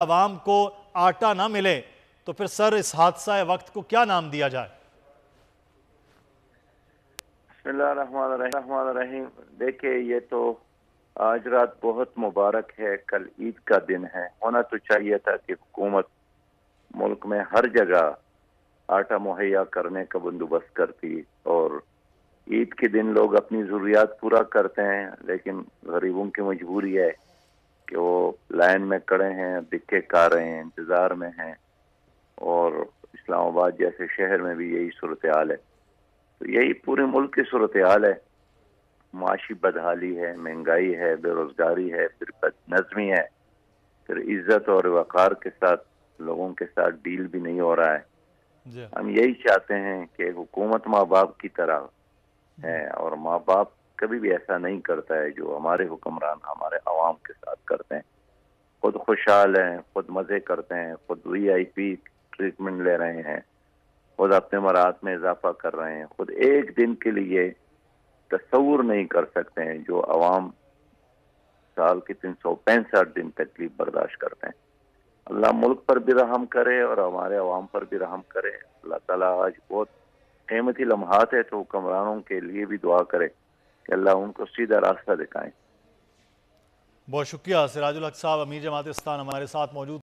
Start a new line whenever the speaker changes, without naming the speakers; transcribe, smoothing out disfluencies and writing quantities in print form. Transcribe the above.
عوام کو آٹا نہ ملے تو پھر سر اس حادثہ وقت کو کیا نام دیا جائے؟
بسم اللہ الرحمن الرحیم۔ دیکھیں، یہ تو آج رات بہت مبارک ہے، کل عید کا دن ہے۔ ہونا تو چاہیے تھا کہ حکومت ملک میں ہر جگہ آٹا مہیا کرنے کا بندوبست کرتی، اور عید کے دن لوگ اپنی ضروریات پورا کرتے ہیں، لیکن غریبوں کی مجبوری ہے کہ وہ لائن میں کھڑے ہیں، دکے کھا رہے ہیں، انتظار میں ہیں، اور اسلام آباد جیسے شہر میں بھی یہی صورتحال ہے۔ تو یہی پورے ملک کی صورتحال ہے۔ معاشی بدحالی ہے، مہنگائی ہے، بے روزگاری ہے، پھر بد نظمی ہے، پھر عزت اور وقار کے ساتھ لوگوں کے ساتھ ڈیل بھی نہیں ہو رہا ہے۔
جی
ہم یہی چاہتے ہیں کہ حکومت ماں باپ کی طرح ہے، اور ماں باپ کبھی بھی ایسا نہیں کرتا ہے جو ہمارے حکمران ہمارے عوام کے ساتھ کرتے ہیں۔ خود خوشحال ہیں، خود مزے کرتے ہیں، خود وی آئی پی ٹریٹمنٹ لے رہے ہیں، خود اپنے مراد میں اضافہ کر رہے ہیں، خود ایک دن کے لیے تصور نہیں کر سکتے ہیں جو عوام سال کی 365 دن تکلیف برداشت کرتے ہیں۔ اللہ ملک پر بھی رحم کرے اور ہمارے عوام پر بھی رحم کرے۔ اللہ تعالیٰ آج بہت قیمتی لمحات ہے، تو حکمرانوں کے لیے بھی دعا کرے کہ اللہ ان کو سیدھا راستہ دکھائیں۔
بہت شکریہ سراج الحق صاحب، امیر جماعت اسلام ہمارے ساتھ موجود